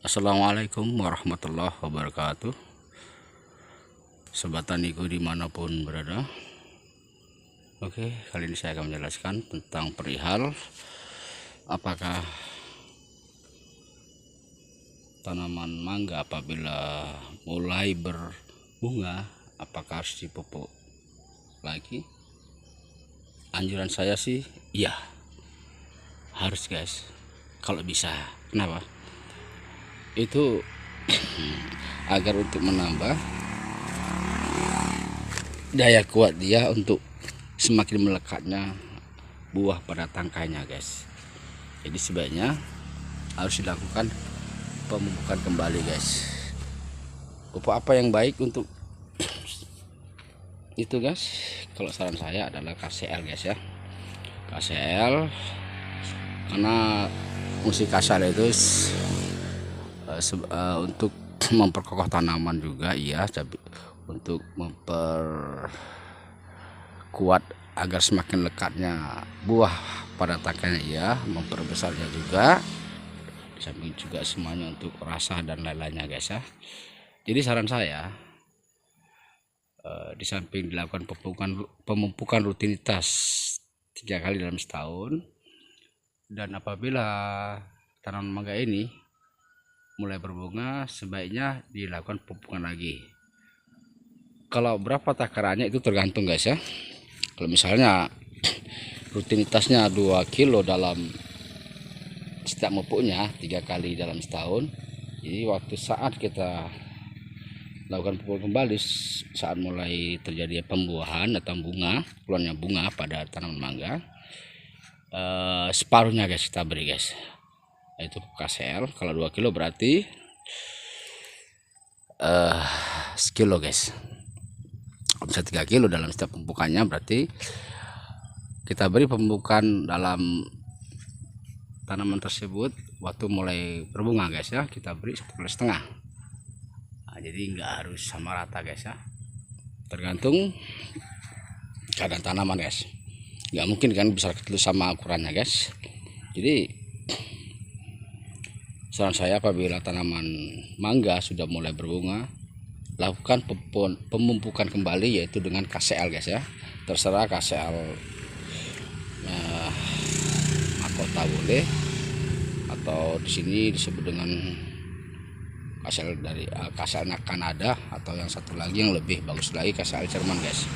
Assalamualaikum warahmatullahi wabarakatuh. Sobat taniku dimanapun berada. Oke, kali ini saya akan menjelaskan tentang perihal apakah tanaman mangga apabila mulai berbunga apakah harus dipupuk lagi. Anjuran saya sih iya, harus guys, kalau bisa. Kenapa? Itu agar untuk menambah daya kuat dia untuk semakin melekatnya buah pada tangkainya guys. Jadi sebaiknya harus dilakukan pemupukan kembali guys. Pupuk apa yang baik untuk itu guys? Kalau saran saya adalah KCL guys ya, KCL, karena fungsi KCL itu untuk memperkokoh tanaman juga iya, tapi untuk memperkuat agar semakin lekatnya buah pada tangkainya iya, memperbesarnya juga, di samping juga semuanya untuk rasa dan lain-lainnya guys ya. Jadi saran saya, di samping dilakukan pemupukan rutinitas 3 kali dalam setahun, dan apabila tanaman mangga ini mulai berbunga sebaiknya dilakukan pemupukan lagi. Kalau berapa takarannya itu tergantung guys ya. Kalau misalnya rutinitasnya 2 kilo dalam setiap pupuknya 3 kali dalam setahun, jadi waktu saat kita lakukan pupuk kembali saat mulai terjadi pembuahan atau bunga, keluarnya bunga pada tanaman mangga, separuhnya guys kita beri guys, yaitu KCL. Kalau 2 kilo berarti sekilo guys. Bisa 3 kilo dalam setiap pemupukannya, berarti kita beri pemupukan dalam tanaman tersebut waktu mulai berbunga guys ya, kita beri 1,5 kilo. Nah, jadi nggak harus sama rata guys ya, tergantung keadaan tanaman guys. Nggak mungkin kan besar kecil sama ukurannya guys. Jadi saran saya, apabila tanaman mangga sudah mulai berbunga, lakukan pemupukan kembali, yaitu dengan KCL guys ya. Terserah KCL mahkota boleh, atau di sini disebut dengan KCL dari KCL Kanada, atau yang satu lagi yang lebih bagus lagi KCL Jerman guys.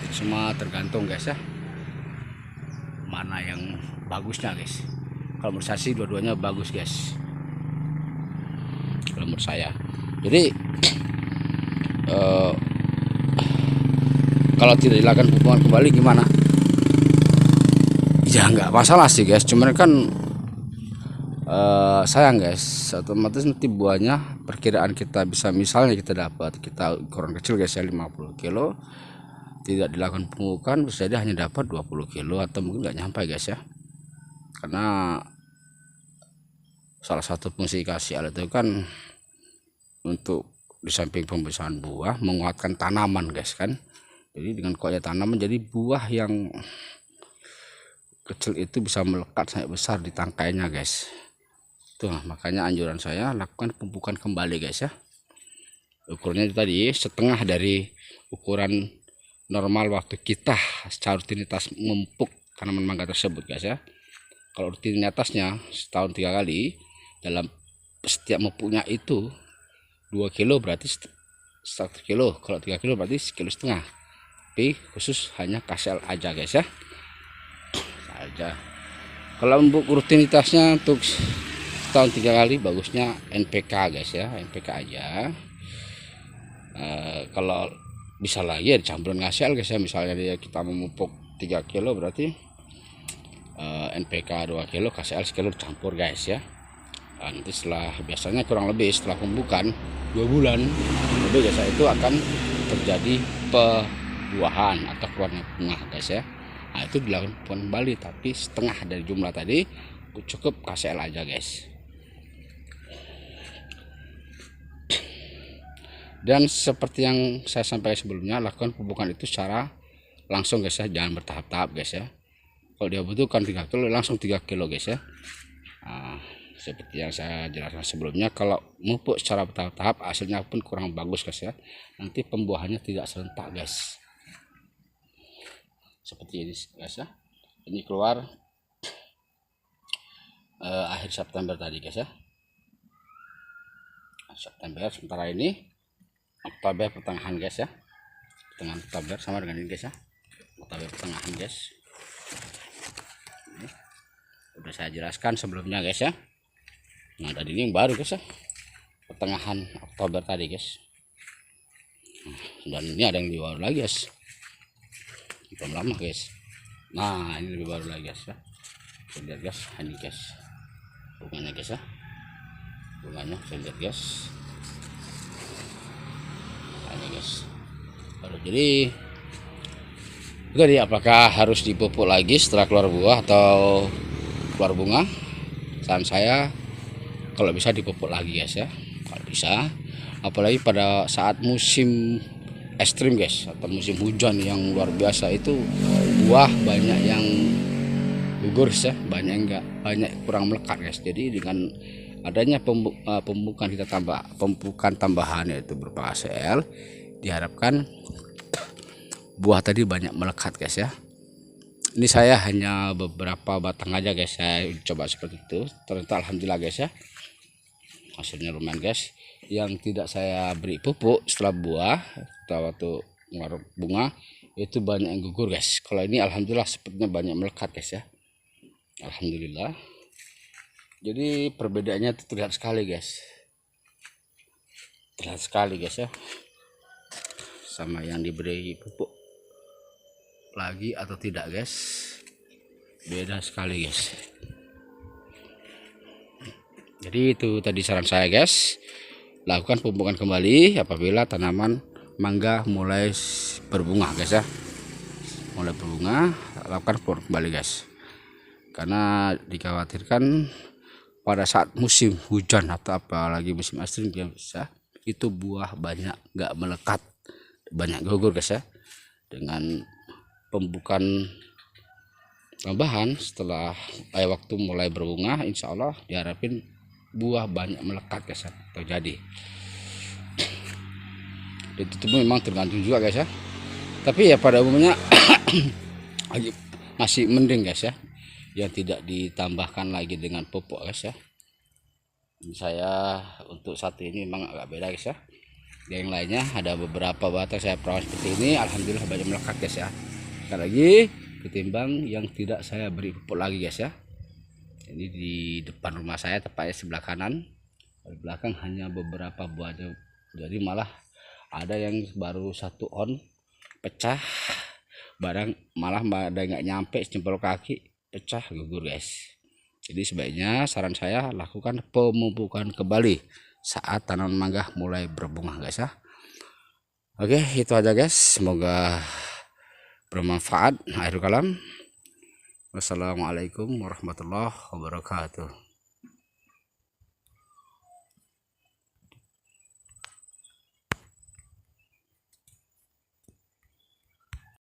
Jadi semua tergantung guys ya, mana yang bagusnya guys. Kalau menurut saya sih dua-duanya bagus guys, kalau menurut saya. Jadi kalau tidak dilakukan pemupukan kembali gimana? Ya nggak masalah sih guys, cuman kan sayang guys, otomatis nanti buahnya perkiraan kita bisa, misalnya kita ukuran kecil guys ya 50 kilo, tidak dilakukan pemupukan bisa jadi hanya dapat 20 kilo atau mungkin nggak nyampe guys ya. Karena salah satu fungsi KCL itu kan untuk di samping pembesaran buah, menguatkan tanaman guys kan. Jadi dengan kuatnya tanaman, jadi buah yang kecil itu bisa melekat sampai besar di tangkainya guys. Tuh, makanya anjuran saya lakukan pemupukan kembali guys ya. Ukurannya tadi setengah dari ukuran normal waktu kita secara rutinitas memupuk tanaman mangga tersebut guys ya. Kalau rutinitasnya setahun 3 kali, dalam setiap memupuknya itu 2 kilo berarti 1 kilo, kalau 3 kilo berarti 1,5 kilo. Tapi khusus hanya KCL aja guys ya, aja. Kalau untuk rutinitasnya untuk tahun 3 kali, bagusnya NPK guys ya, NPK aja. Kalau bisa lagi ya dicampurin KCL guys ya. Misalnya kita memupuk 3 kilo berarti NPK 2 kilo, KCL 1 kilo dicampur guys ya. Nanti biasanya kurang lebih setelah pembukaan 2 bulan lebih guys, itu akan terjadi pebuahan atau keluarnya bunga guys ya. Nah, itu dilakukan kembali, tapi setengah dari jumlah tadi, cukup KCL aja guys. Dan seperti yang saya sampaikan sebelumnya, lakukan pemupukan itu secara langsung guys ya, jangan bertahap-tahap guys ya. Kalau dia butuhkan 3 kilo langsung 3 kilo guys ya. Nah, seperti yang saya jelaskan sebelumnya, kalau pupuk secara bertahap-tahap hasilnya pun kurang bagus guys ya. Nanti pembuahannya tidak serentak guys. Seperti ini guys ya. Ini keluar akhir September tadi guys ya. September, sementara ini Oktober pertengahan guys ya. Pertengahan Oktober sama dengan ini guys ya. Oktober pertengahan guys. Ini udah saya jelaskan sebelumnya guys ya. Nah, tadi ini yang baru guys ya, pertengahan Oktober tadi guys. Dan ini ada yang lebih baru lagi guys, belum lama guys. Nah, ini lebih baru lagi guys ya. Kita lihat guys, ini guys bunganya guys ya, bunganya saya lihat guys. Nah, ini guys baru. Jadi apakah harus dipupuk lagi setelah keluar buah atau keluar bunga? Saran saya kalau bisa dipupuk lagi guys ya, kalau bisa, apalagi pada saat musim ekstrim guys, atau musim hujan yang luar biasa, itu buah banyak yang gugur ya, banyak kurang melekat guys. Jadi dengan adanya pemupukan tambahan yaitu berupa ACL, diharapkan buah tadi banyak melekat guys ya. Ini saya hanya beberapa batang aja guys, saya coba seperti itu, ternyata alhamdulillah guys ya, hasilnya lumayan guys. Yang tidak saya beri pupuk setelah buah atau waktu bunga itu banyak yang gugur guys. Kalau ini alhamdulillah sepertinya banyak melekat guys ya, alhamdulillah. Jadi perbedaannya itu terlihat sekali guys, terlihat sekali guys ya, sama yang diberi pupuk lagi atau tidak guys, beda sekali guys. Jadi itu tadi saran saya guys, lakukan pemupukan kembali apabila tanaman mangga mulai berbunga guys ya, mulai berbunga, lakukan pemupukan kembali guys, karena dikhawatirkan pada saat musim hujan atau apalagi musim ekstrim guys ya, itu buah banyak nggak melekat, banyak gugur guys ya. Dengan pemupukan tambahan setelah waktu mulai berbunga, insya Allah diharapin buah banyak melekat guys ya, terjadi. Itu memang tergantung juga guys ya, tapi ya pada umumnya masih mending guys ya, yang tidak ditambahkan lagi dengan pupuk guys ya. Saya untuk satu ini memang agak beda guys ya. Yang lainnya ada beberapa batang saya perawat seperti ini, alhamdulillah banyak melekat guys ya. Sekali lagi ketimbang yang tidak saya beri pupuk lagi guys ya. Ini di depan rumah saya, tepatnya sebelah kanan, di belakang hanya beberapa buah aja. Jadi malah ada yang baru 1 on pecah, barang malah ada nggak nyampe jempol kaki pecah gugur guys. Jadi sebaiknya saran saya lakukan pemupukan kembali saat tanaman mangga mulai berbunga guys ya. Oke, itu aja guys, semoga bermanfaat. Akhirul kalam, wassalamualaikum warahmatullahi wabarakatuh.